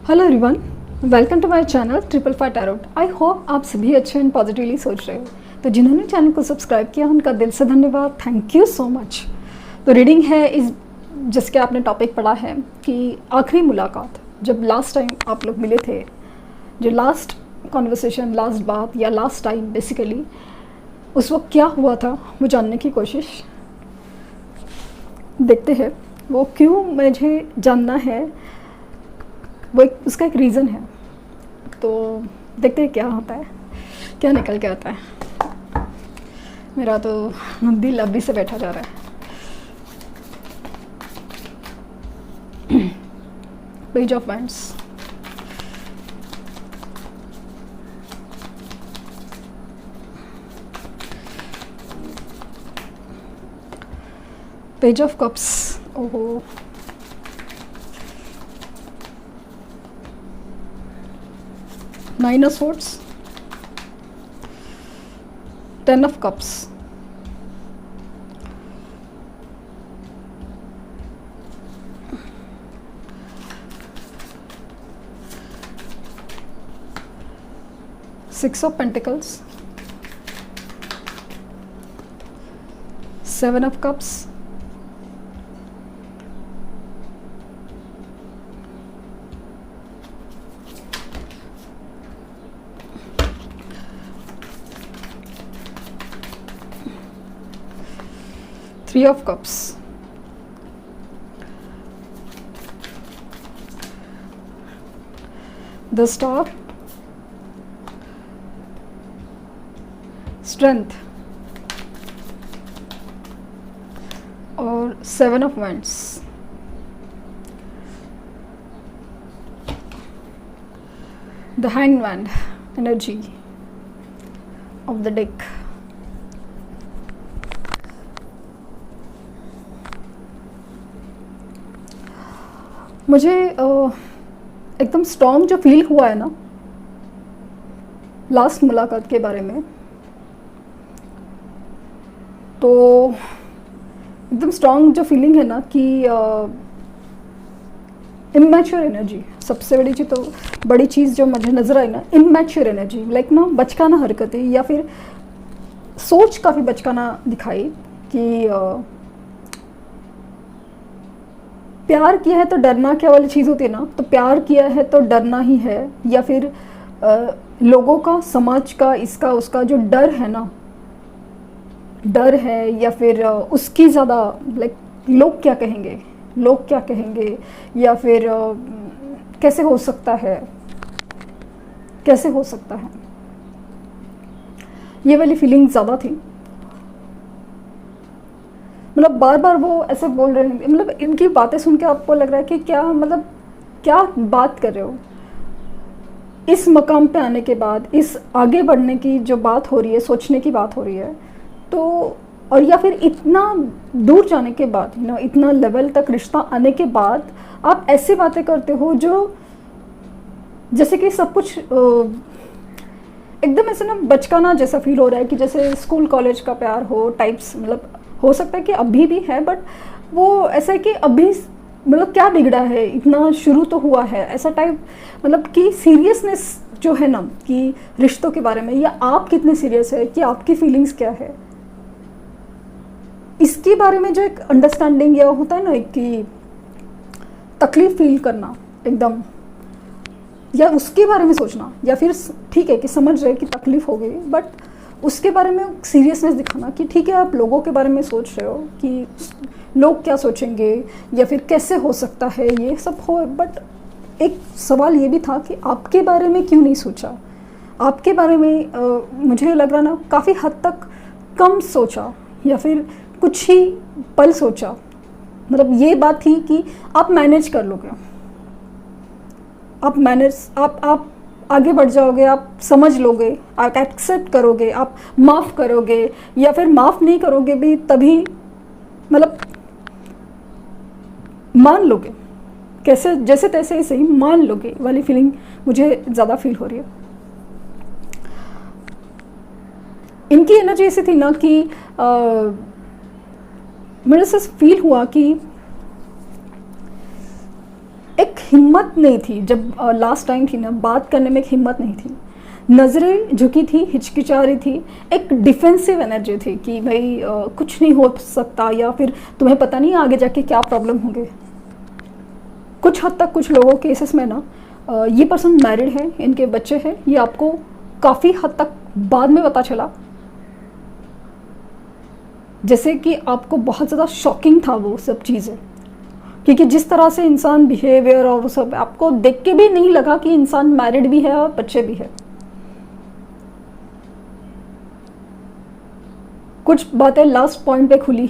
Hello everyone, welcome to my channel triple five tarot. I hope आप सभी अच्छे and positively सोच रहे हो। तो जिन्होंने चैनल को सब्सक्राइब किया उनका दिल से धन्यवाद, थैंक यू सो मच। तो रीडिंग है इस जिसके आपने टॉपिक पढ़ा है कि आखिरी मुलाकात, जब लास्ट टाइम आप लोग मिले थे, जो लास्ट कॉन्वर्सेशन, लास्ट बात या लास्ट टाइम बेसिकली उस वक्त क्या हुआ था वो जानने की कोशिश देखते हैं। वो क्यों मुझे जानना है, वो उसका एक रीज़न है। तो देखते हैं क्या होता है, क्या निकल के आता है। मेरा तो दिल अभी से बैठा जा रहा है। Page of wands, page of cups, ओहो, nine of swords, ten of cups, six of pentacles, seven of cups, Three of Cups, the Star, Strength और Seven of Wands। The Hanged Man energy of the deck। मुझे एकदम strong जो feel हुआ है ना last मुलाकात के बारे में, तो एकदम स्ट्रॉन्ग जो फीलिंग है ना कि इमैच्योर एनर्जी, सबसे बड़ी चीज़ तो बड़ी चीज़ जो मुझे नज़र आई ना, इमैच्योर एनर्जी, लाइक ना बचकाना हरकतें या फिर सोच काफ़ी बचकाना दिखाई कि प्यार किया है तो डरना क्या वाली चीज़ होती है ना, तो प्यार किया है तो डरना ही है, या फिर लोगों का, समाज का, इसका उसका जो डर है ना, डर है, या फिर उसकी ज़्यादा लाइक लोग क्या कहेंगे, लोग क्या कहेंगे, या फिर कैसे हो सकता है, कैसे हो सकता है, ये वाली फीलिंग ज़्यादा थी। मतलब बार बार वो ऐसे बोल रहे हैं, मतलब इनकी बातें सुन के आपको लग रहा है कि क्या, मतलब क्या बात कर रहे हो। इस मकाम पे आने के बाद, इस आगे बढ़ने की जो बात हो रही है, सोचने की बात हो रही है, तो और या फिर इतना दूर जाने के बाद, इतना लेवल तक रिश्ता आने के बाद आप ऐसी बातें करते हो जो जैसे कि सब कुछ एकदम ऐसे ना बचकाना जैसा फील हो रहा है, कि जैसे स्कूल कॉलेज का प्यार हो टाइप्स। मतलब हो सकता है कि अभी भी है, बट वो ऐसा है कि अभी मतलब क्या बिगड़ा है, इतना शुरू तो हुआ है, ऐसा टाइप। मतलब कि सीरियसनेस जो है ना कि रिश्तों के बारे में, या आप कितने सीरियस है, कि आपकी फीलिंग्स क्या है, इसके बारे में जो एक अंडरस्टैंडिंग या होता है ना कि तकलीफ फील करना एकदम, या उसके बारे में सोचना, या फिर ठीक है कि समझ रहे कि तकलीफ हो गई, बट उसके बारे में सीरियसनेस दिखाना कि ठीक है आप लोगों के बारे में सोच रहे हो कि लोग क्या सोचेंगे, या फिर कैसे हो सकता है, ये सब हो। बट एक सवाल ये भी था कि आपके बारे में क्यों नहीं सोचा, आपके बारे में मुझे लग रहा ना काफ़ी हद तक कम सोचा, या फिर कुछ ही पल सोचा। मतलब ये बात थी कि आप मैनेज कर लोगे, आप मैनेज, आप आगे बढ़ जाओगे, आप समझ लोगे, आप एक्सेप्ट करोगे, आप माफ़ करोगे, या फिर माफ़ नहीं करोगे भी तभी मतलब मान लोगे, कैसे जैसे तैसे ही सही मान लोगे वाली फीलिंग मुझे ज़्यादा फील हो रही है। इनकी एनर्जी ऐसी थी ना कि मेरे से फील हुआ कि एक हिम्मत नहीं थी, जब लास्ट टाइम थी ना, बात करने में एक हिम्मत नहीं थी, नज़रें झुकी थी, हिचकिचा रही थी, एक डिफेंसिव एनर्जी थी कि भाई कुछ नहीं हो सकता, या फिर तुम्हें पता नहीं आगे जाके क्या प्रॉब्लम होंगे। कुछ हद तक कुछ लोगों केसेस में ना ये पर्सन मैरिड है, इनके बच्चे हैं, ये आपको काफ़ी हद तक बाद में पता चला, जैसे कि आपको बहुत ज़्यादा शॉकिंग था वो सब चीज़ें, क्योंकि जिस तरह से इंसान बिहेवियर और वो सब आपको देख के भी नहीं लगा कि इंसान मैरिड भी है और बच्चे भी है। कुछ बातें लास्ट पॉइंट पे खुली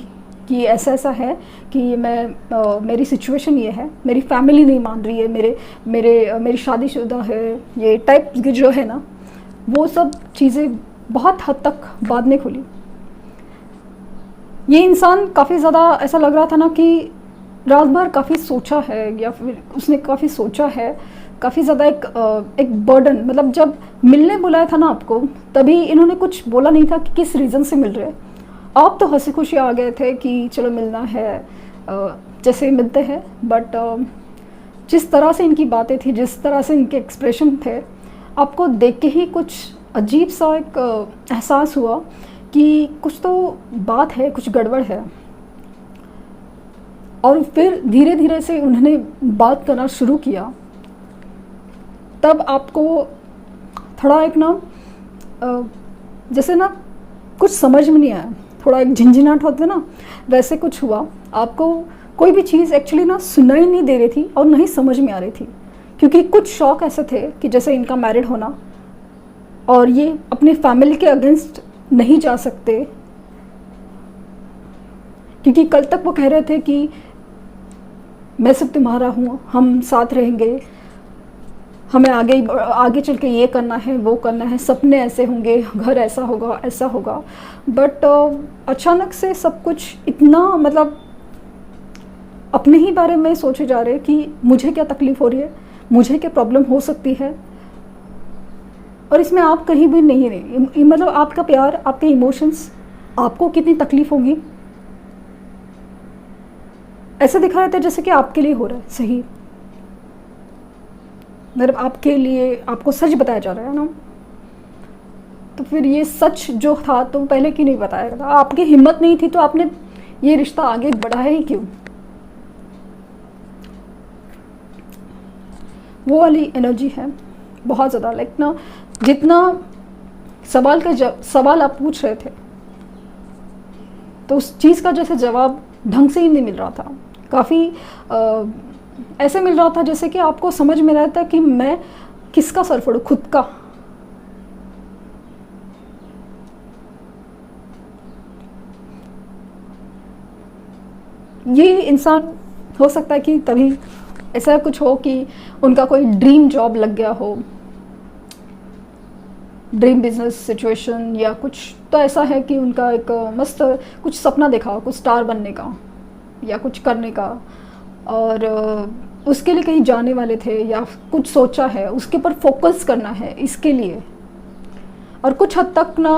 कि ऐसा ऐसा है कि मेरी सिचुएशन ये है, मेरी फैमिली नहीं मान रही है, मेरी शादीशुदा है, ये टाइप की जो है ना, वो सब चीज़ें बहुत हद तक बाद में खुली। ये इंसान काफ़ी ज़्यादा ऐसा लग रहा था ना कि रात भर काफ़ी सोचा है, या फिर उसने काफ़ी सोचा है, काफ़ी ज़्यादा एक बर्डन, मतलब जब मिलने बुलाया था ना आपको, तभी इन्होंने कुछ बोला नहीं था कि किस रीज़न से मिल रहे। आप तो हंसी खुशी आ गए थे कि चलो मिलना है, जैसे मिलते हैं, बट जिस तरह से इनकी बातें थी, जिस तरह से इनके एक्सप्रेशन थे, आपको देख के ही कुछ अजीब सा एक एहसास हुआ कि कुछ तो बात है, कुछ गड़बड़ है। और फिर धीरे धीरे से उन्होंने बात करना शुरू किया, तब आपको थोड़ा एक ना जैसे ना कुछ समझ में नहीं आया, थोड़ा एक झिंझिनाहट होता है ना, वैसे कुछ हुआ। आपको कोई भी चीज़ एक्चुअली ना सुनाई नहीं दे रही थी और नहीं समझ में आ रही थी, क्योंकि कुछ शौक ऐसे थे कि जैसे इनका मैरिड होना, और ये अपनी फैमिली के अगेंस्ट नहीं जा सकते, क्योंकि कल तक वो कह रहे थे कि मैं सिर्फ तुम्हारा हूँ, हम साथ रहेंगे, हमें आगे चल के ये करना है, वो करना है, सपने ऐसे होंगे, घर ऐसा होगा, ऐसा होगा। बट अचानक से सब कुछ इतना, मतलब अपने ही बारे में सोचे जा रहे कि मुझे क्या तकलीफ़ हो रही है, मुझे क्या प्रॉब्लम हो सकती है, और इसमें आप कहीं भी नहीं रहे। मतलब आपका प्यार, आपके इमोशंस, आपको कितनी तकलीफ़ होगी, ऐसे दिखा रहे थे जैसे कि आपके लिए हो रहा है। सही, मतलब आपके लिए, आपको सच बताया जा रहा है ना, तो फिर ये सच जो था तो पहले क्यों नहीं बताया था? आपकी हिम्मत नहीं थी तो आपने ये रिश्ता आगे बढ़ाया ही क्यों? वो वाली एनर्जी है बहुत ज़्यादा, लाइक ना, जितना सवाल आप पूछ रहे थे, तो उस चीज़ का जैसे जवाब ढंग से ही नहीं मिल रहा था। काफ़ी ऐसे मिल रहा था जैसे कि आपको समझ में रहा था कि मैं किसका सर फोड़ूं, खुद का। ये इंसान हो सकता है कि तभी ऐसा कुछ हो कि उनका कोई ड्रीम जॉब लग गया हो, ड्रीम बिजनेस सिचुएशन, या कुछ तो ऐसा है कि उनका एक मस्त कुछ सपना देखा हो, कुछ स्टार बनने का या कुछ करने का, और उसके लिए कहीं जाने वाले थे, या कुछ सोचा है, उसके ऊपर फोकस करना है इसके लिए। और कुछ हद तक ना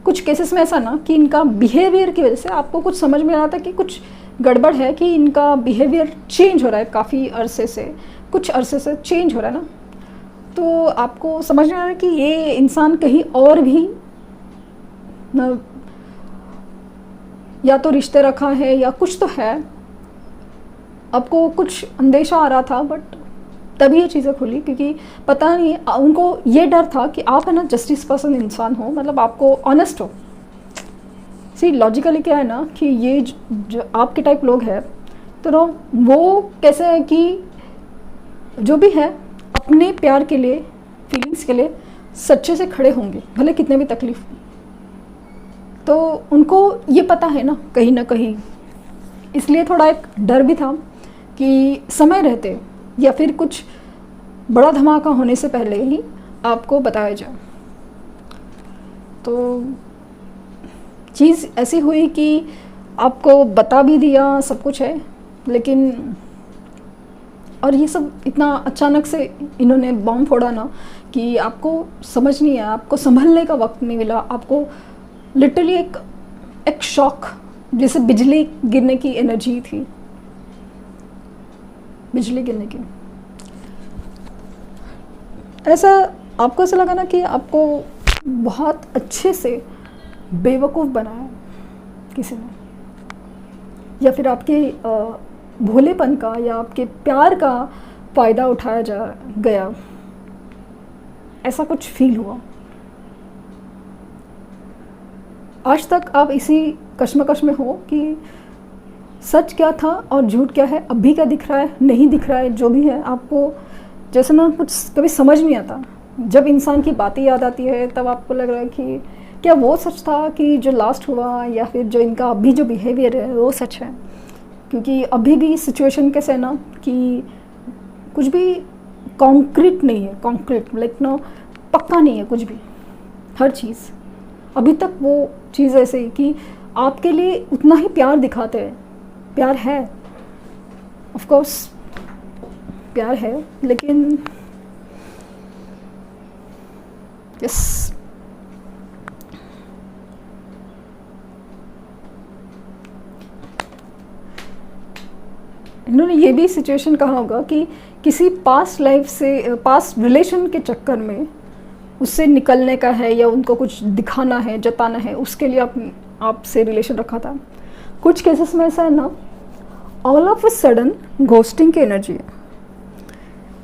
कुछ केसेस में ऐसा ना कि इनका बिहेवियर की वजह से आपको कुछ समझ में आ रहा था कि कुछ गड़बड़ है, कि इनका बिहेवियर चेंज हो रहा है काफ़ी अरसे से, कुछ अरसे से चेंज हो रहा है ना, तो आपको समझ में आ रहा है कि ये इंसान कहीं और भी ना, या तो रिश्ते रखा है या कुछ तो है। आपको कुछ अंदेशा आ रहा था, बट तभी ये चीज़ें खुली, क्योंकि पता नहीं, उनको ये डर था कि आप है ना जस्टिस पर्सन इंसान हो, मतलब आपको ऑनेस्ट हो। सी लॉजिकली क्या है ना कि ये जो आपके टाइप लोग हैं, तो ना वो कैसे है कि जो भी है अपने प्यार के लिए, फीलिंग्स के लिए सच्चे से खड़े होंगे, भले कितने भी तकलीफ। तो उनको ये पता है ना कहीं ना कहीं, इसलिए थोड़ा एक डर भी था कि समय रहते या फिर कुछ बड़ा धमाका होने से पहले ही आपको बताया जाए। तो चीज़ ऐसी हुई कि आपको बता भी दिया, सब कुछ है, लेकिन और ये सब इतना अचानक से इन्होंने बॉम्ब फोड़ा ना कि आपको समझ नहीं आया, आपको संभलने का वक्त नहीं मिला। आपको लिटरली एक शॉक, जैसे बिजली गिरने की एनर्जी थी। बिजली गिरने की। ऐसा आपको ऐसा लगा ना कि आपको बहुत अच्छे से बेवकूफ़ बनाया किसी ने, या फिर आपके भोलेपन का या आपके प्यार का फ़ायदा उठाया जा गया, ऐसा कुछ फील हुआ? आज तक आप इसी कश्मकश में हो कि सच क्या था और झूठ क्या है, अभी क्या दिख रहा है, नहीं दिख रहा है, जो भी है आपको जैसे ना कुछ कभी समझ नहीं आता। जब इंसान की बातें याद आती है तब आपको लग रहा है कि क्या वो सच था कि जो लास्ट हुआ, या फिर जो इनका अभी जो बिहेवियर है वो सच है। क्योंकि अभी भी सिचुएशन कैसे है ना कि कुछ भी कॉन्क्रीट नहीं है, कॉन्क्रीट लाइक ना पक्का नहीं है कुछ भी, हर चीज़ अभी तक वो चीज़ ऐसे ही कि आपके लिए उतना ही प्यार दिखाते हैं। प्यार है, ऑफ कोर्स प्यार है, लेकिन यस इन्होंने ये भी सिचुएशन कहा होगा कि किसी पास्ट लाइफ से, पास्ट रिलेशन के चक्कर में उससे निकलने का है या उनको कुछ दिखाना है, जताना है, उसके लिए आपसे रिलेशन रखा था। कुछ केसेस में ऐसा है ना, all of a sudden ghosting की एनर्जी है।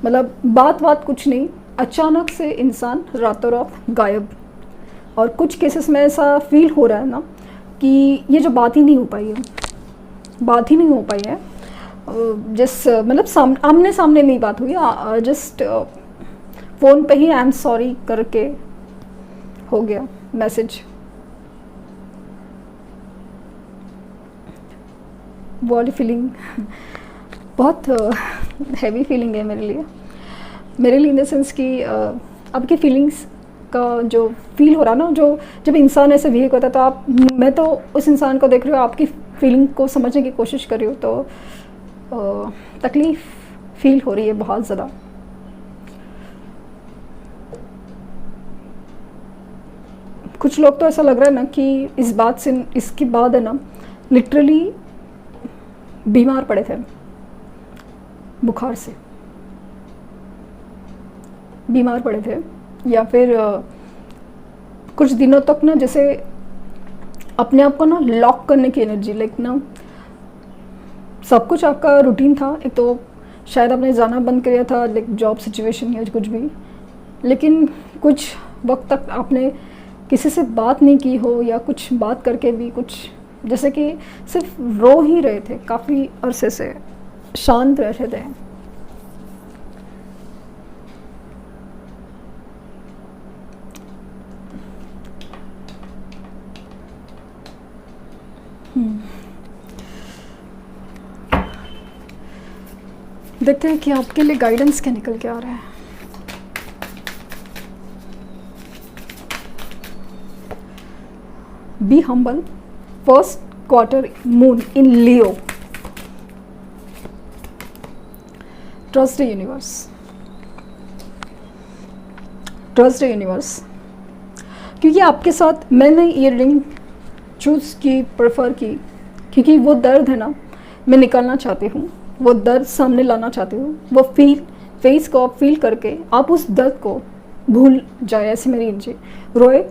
मतलब बात कुछ नहीं, अचानक से इंसान रातों रात गायब। और कुछ केसेस में ऐसा फील हो रहा है ना कि ये जो बात ही नहीं हो पाई है, बात ही नहीं हो पाई है, जिस मतलब आमने सामने नहीं बात हुई, जस्ट फ़ोन पे ही आई एम सॉरी करके हो गया मैसेज। वो वाली फीलिंग बहुत हैवी फीलिंग है मेरे लिए इन द सेंस कि आपकी फीलिंग्स का जो फील हो रहा ना, जो जब इंसान ऐसे बिहेव करता है तो मैं तो उस इंसान को देख रही हूँ, आपकी फीलिंग को समझने की कोशिश कर रही हूँ, तो तकलीफ़ फील हो रही है बहुत ज़्यादा। कुछ लोग तो ऐसा लग रहा है ना कि इस बात से, इसके बाद है ना लिटरली बीमार पड़े थे, बुखार से बीमार पड़े थे, या फिर कुछ दिनों तक ना जैसे अपने आप को ना लॉक करने की एनर्जी, लाइक ना सब कुछ आपका रूटीन था। एक तो शायद आपने जाना बंद कर दिया था, लाइक जॉब सिचुएशन या कुछ भी, लेकिन कुछ वक्त तक आपने किसी से बात नहीं की हो, या कुछ बात करके भी कुछ जैसे कि सिर्फ रो ही रहे थे, काफ़ी अरसे से शांत रह रहे थे। देखते हैं कि आपके लिए गाइडेंस क्या निकल के आ रहा है। Be humble, first quarter moon in Leo, trust the universe, trust the universe. क्योंकि आपके साथ मैंने ये रिंग चूज़ की, प्रेफर की, क्योंकि वो दर्द है ना, मैं निकालना चाहती हूँ, वो दर्द सामने लाना चाहती हूँ। वो फेस को आप फील करके आप उस दर्द को भूल जाए। ऐसे मेरी एनर्जी, रोए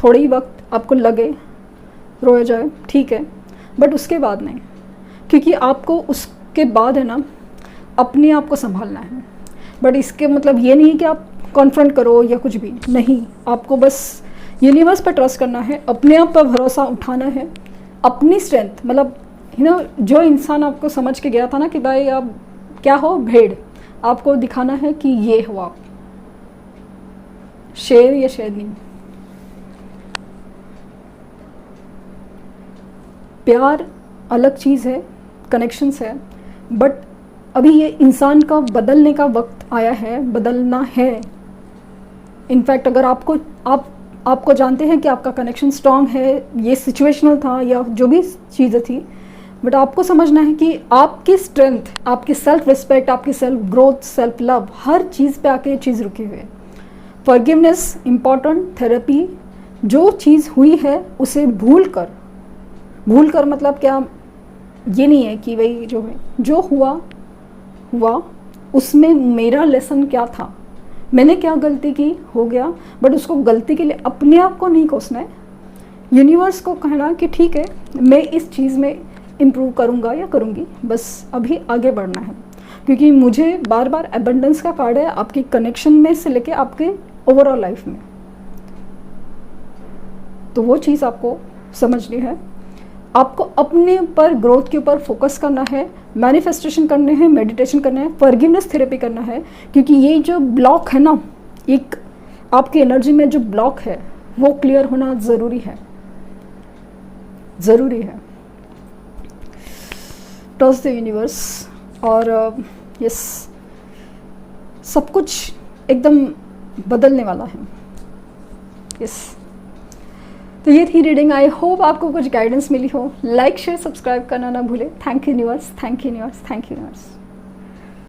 थोड़ी वक्त आपको लगे, रोए जाए, ठीक है, बट उसके बाद नहीं, क्योंकि आपको उसके बाद है ना अपने आप को संभालना है। बट इसके मतलब ये नहीं कि आप कॉन्फ्रंट करो या कुछ भी नहीं, आपको बस यूनिवर्स पर ट्रस्ट करना है, अपने आप पर भरोसा उठाना है, अपनी स्ट्रेंथ, मतलब जो इंसान आपको समझ के गया था ना कि भाई आप क्या हो, भेड़, आपको दिखाना है कि ये हो आप, शेर या शेरनी। प्यार अलग चीज़ है, कनेक्शंस है, बट अभी ये इंसान का बदलने का वक्त आया है, बदलना है। इनफैक्ट अगर आपको जानते हैं कि आपका कनेक्शन स्ट्रांग है, ये सिचुएशनल था या जो भी चीज़ें थी, बट आपको समझना है कि आपकी स्ट्रेंथ, आपकी सेल्फ रिस्पेक्ट, आपकी सेल्फ ग्रोथ, सेल्फ लव, हर चीज़ पे आके ये चीज़ रुकी हुई है। फॉरगिवनेस इम्पॉर्टेंट, थेरेपी, जो चीज़ हुई है उसे भूल कर मतलब क्या, ये नहीं है कि भाई जो हुआ हुआ उसमें मेरा लेसन क्या था, मैंने क्या गलती की, हो गया, बट उसको गलती के लिए अपने आप को नहीं कोसना है, यूनिवर्स को कहना कि ठीक है मैं इस चीज़ में इम्प्रूव करूँगा या करूँगी, बस अभी आगे बढ़ना है। क्योंकि मुझे बार बार एबंडेंस का कार्ड है आपकी कनेक्शन में से लेके आपके ओवरऑल लाइफ में, तो वो चीज़ आपको समझनी है। आपको अपने पर ग्रोथ के ऊपर फोकस करना है, मैनिफेस्टेशन करने हैं, मेडिटेशन करना है, फॉरगिवनेस थेरेपी करना है, क्योंकि ये जो ब्लॉक है ना, एक आपकी एनर्जी में जो ब्लॉक है वो क्लियर होना ज़रूरी है, ज़रूरी है। ट्रस्ट द यूनिवर्स, और यस सब कुछ एकदम बदलने वाला है। यस, तो ये थी रीडिंग। आई होप आपको कुछ गाइडेंस मिली हो। लाइक शेयर सब्सक्राइब करना ना भूले। Thank you universe, thank you universe, thank you universe.